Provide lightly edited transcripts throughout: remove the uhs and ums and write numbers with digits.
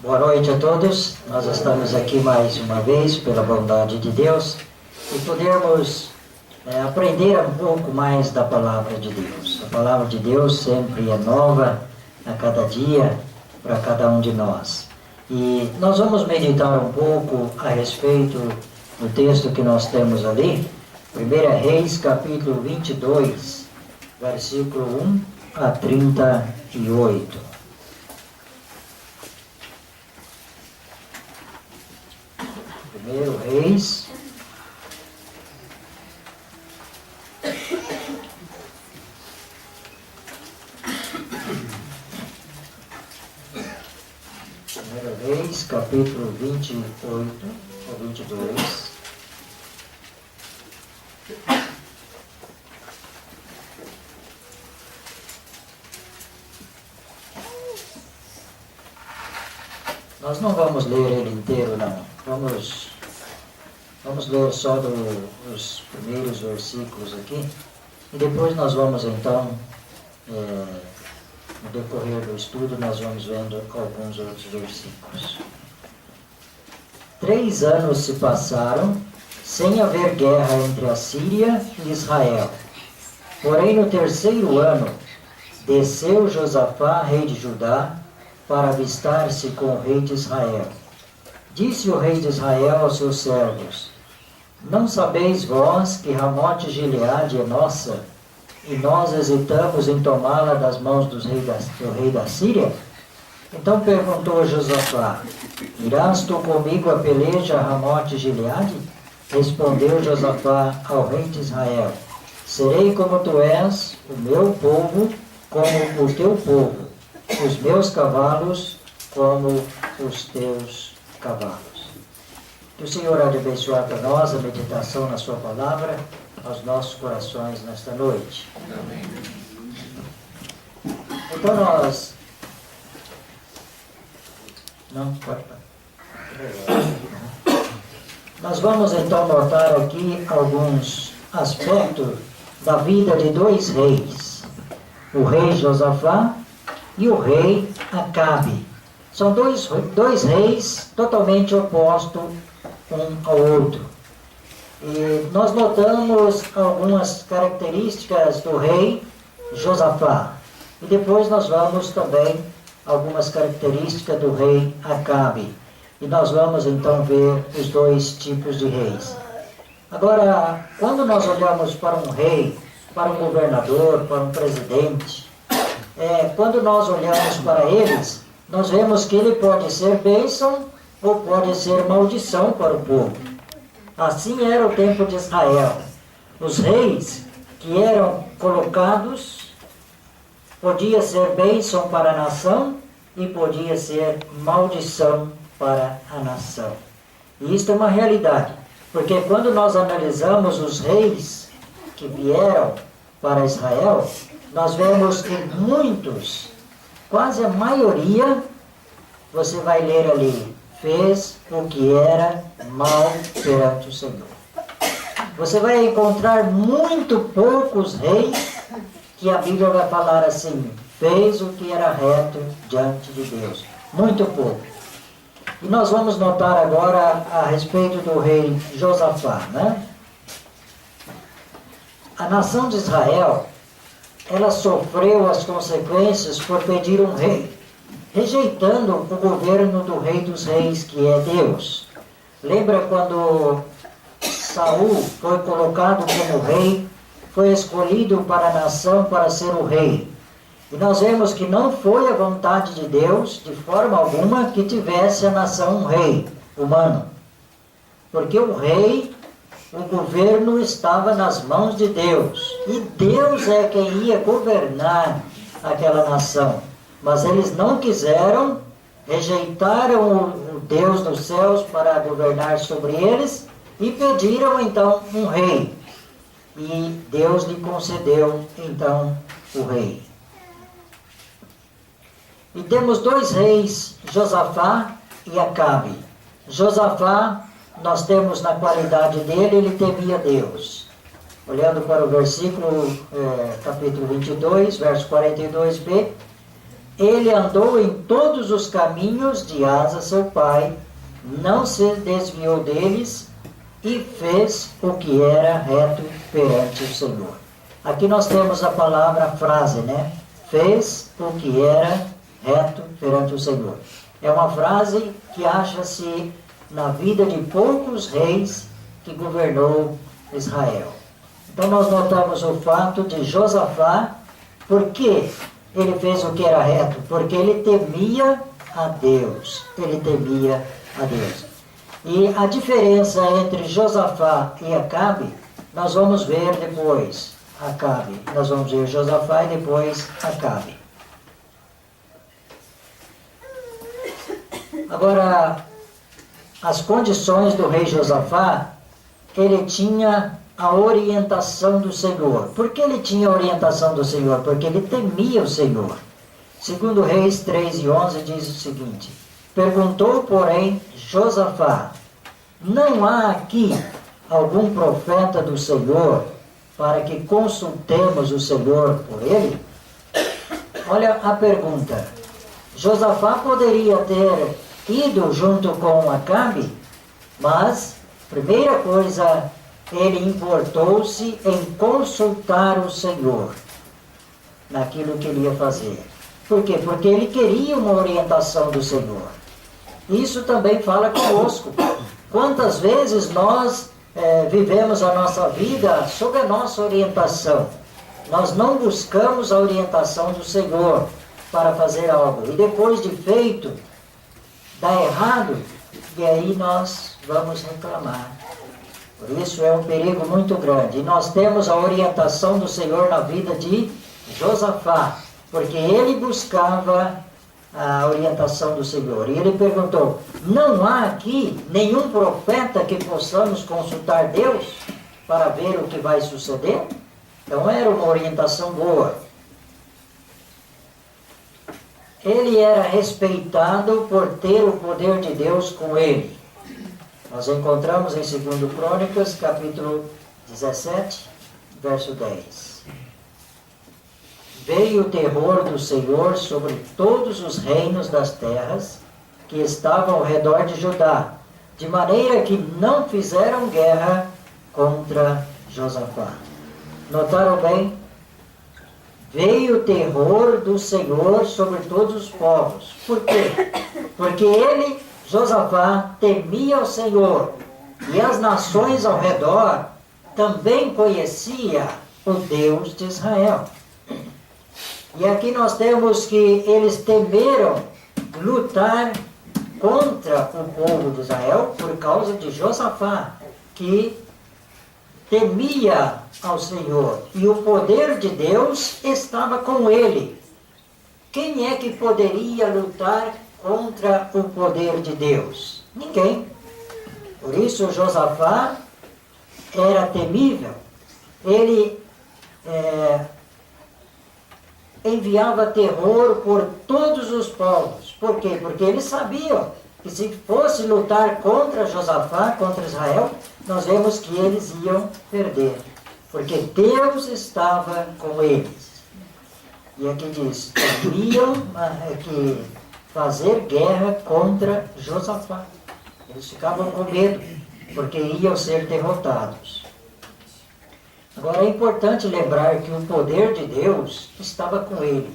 Boa noite a todos. Nós estamos aqui mais uma vez, pela bondade de Deus, e podermos aprender um pouco mais da Palavra de Deus. A Palavra de Deus sempre é nova a cada dia para cada um de nós. E nós vamos meditar um pouco a respeito do texto que nós temos ali, 1 Reis, capítulo 22, versículo 1 a 38. 1 Reis, capítulo 28 ou 22. Nós não vamos ler ele inteiro, não. Vamos ler só os primeiros versículos aqui. E depois nós vamos, então, no decorrer do estudo, nós vamos vendo alguns outros versículos. 3 anos se passaram sem haver guerra entre a Síria e Israel. Porém, no 3º ano, desceu Josafá, rei de Judá, para avistar-se com o rei de Israel. Disse o rei de Israel aos seus servos: não sabeis vós que Ramote Gileade é nossa, e nós hesitamos em tomá-la das mãos do rei da Síria? Então perguntou Josafá: irás tu comigo a peleja a Ramote Gileade? Respondeu Josafá ao rei de Israel: serei como tu és, o meu povo como o teu povo, os meus cavalos como os teus cavalos. Que o Senhor há de abençoar para nós a meditação na sua palavra, aos nossos corações nesta noite. Amém. Então nós... Não, pode. Nós vamos então notar aqui alguns aspectos da vida de 2 reis. O rei Josafá e o rei Acabe. São dois reis totalmente opostos um ao outro. E nós notamos algumas características do rei Josafá. E depois nós vamos também algumas características do rei Acabe. E nós vamos então ver os 2 tipos de reis. Agora, quando nós olhamos para um rei, para um governador, para um presidente, quando nós olhamos para eles, nós vemos que ele pode ser bênção ou pode ser maldição para o povo. Assim era o tempo de Israel. Os reis que eram colocados, podia ser bênção para a nação e podia ser maldição para a nação. E isto é uma realidade, porque quando nós analisamos os reis que vieram para Israel, nós vemos que muitos, quase a maioria, você vai ler ali, fez o que era mal perante o Senhor. Você vai encontrar muito poucos reis que a Bíblia vai falar assim, fez o que era reto diante de Deus. Muito pouco. E nós vamos notar agora a respeito do rei Josafá, né? A nação de Israel, ela sofreu as consequências por pedir um rei, rejeitando o governo do rei dos reis, que é Deus. Lembra quando Saul foi colocado como rei, foi escolhido para a nação para ser o rei. E nós vemos que não foi a vontade de Deus, de forma alguma, que tivesse a nação um rei humano. Porque o rei, o governo estava nas mãos de Deus. E Deus é quem ia governar aquela nação. Mas eles não quiseram, rejeitaram o Deus dos céus para governar sobre eles e pediram então um rei. E Deus lhe concedeu então o rei. E temos 2 reis, Josafá e Acabe. Josafá, nós temos na qualidade dele, ele temia Deus. Olhando para o versículo, capítulo 22, verso 42b, ele andou em todos os caminhos de Asa, seu pai, não se desviou deles e fez o que era reto perante o Senhor. Aqui nós temos a palavra, a frase, né? Fez o que era reto perante o Senhor. É uma frase que acha-se na vida de poucos reis que governou Israel. Então nós notamos o fato de Josafá. Por que ele fez o que era reto? Porque ele temia a Deus. Ele temia a Deus. E a diferença entre Josafá e Acabe, nós vamos ver depois. Acabe. Nós vamos ver Josafá e depois Acabe. Agora, as condições do rei Josafá, ele tinha a orientação do Senhor. Por que ele tinha a orientação do Senhor? Porque ele temia o Senhor. Segundo Reis 3:11 diz o seguinte: perguntou, porém, Josafá: não há aqui algum profeta do Senhor para que consultemos o Senhor por ele? Olha a pergunta. Josafá poderia ter ido junto com Acabe, mas, primeira coisa, ele importou-se em consultar o Senhor naquilo que ele ia fazer. Por quê? Porque ele queria uma orientação do Senhor. Isso também fala conosco. Quantas vezes nós vivemos a nossa vida sob a nossa orientação? Nós não buscamos a orientação do Senhor para fazer algo. E depois de feito, dá errado, e aí nós vamos reclamar. Por isso é um perigo muito grande. E nós temos a orientação do Senhor na vida de Josafá, porque ele buscava a orientação do Senhor. E ele perguntou: não há aqui nenhum profeta que possamos consultar Deus para ver o que vai suceder? Então era uma orientação boa. Ele era respeitado por ter o poder de Deus com ele. Nós encontramos em 2 Crônicas, capítulo 17, verso 10. Veio o terror do Senhor sobre todos os reinos das terras que estavam ao redor de Judá, de maneira que não fizeram guerra contra Josafá. Notaram bem? Veio o terror do Senhor sobre todos os povos. Por quê? Porque ele, Josafá, temia o Senhor, e as nações ao redor também conheciam o Deus de Israel. E aqui nós temos que eles temeram lutar contra o povo de Israel por causa de Josafá, que temia ao Senhor, e o poder de Deus estava com ele. Quem é que poderia lutar contra o poder de Deus? Ninguém. Por isso Josafá era temível. Ele enviava terror por todos os povos. Por quê? Porque eles sabiam que se fosse lutar contra Josafá, contra Israel, nós vemos que eles iam perder. Porque Deus estava com eles. E aqui diz, iam que fazer guerra contra Josafá. Eles ficavam com medo, porque iam ser derrotados. Agora é importante lembrar que o poder de Deus estava com ele.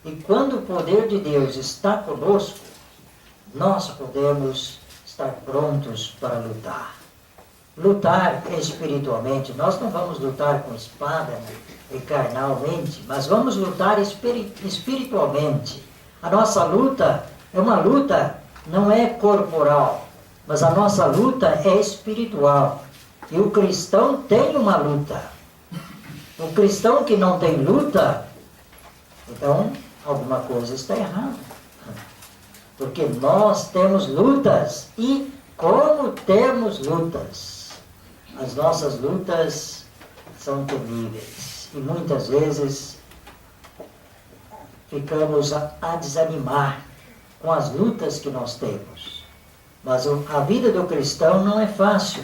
E quando o poder de Deus está conosco, nós podemos estar prontos para lutar. Lutar espiritualmente, nós não vamos lutar com espada e carnalmente, mas vamos lutar espiritualmente. A nossa luta é uma luta, não é corporal, mas a nossa luta é espiritual. E o cristão tem uma luta. O cristão que não tem luta, então alguma coisa está errada. Porque nós temos lutas, e como temos lutas, as nossas lutas são temíveis. E muitas vezes ficamos a desanimar com as lutas que nós temos. Mas a vida do cristão não é fácil.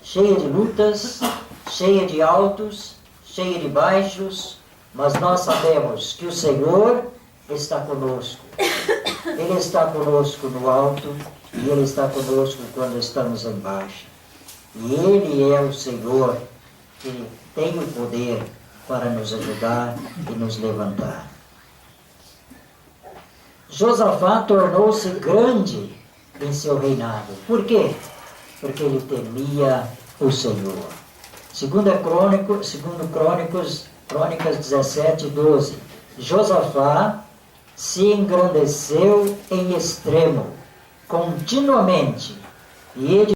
Cheia de lutas, cheia de altos, cheia de baixos, mas nós sabemos que o Senhor está conosco. Ele está conosco no alto e Ele está conosco quando estamos embaixo. E Ele é o Senhor que tem o poder para nos ajudar e nos levantar. Josafá tornou-se grande em seu reinado. Por quê? Porque ele temia o Senhor. Segundo Crônicas 17:12. Josafá se engrandeceu em extremo, continuamente, e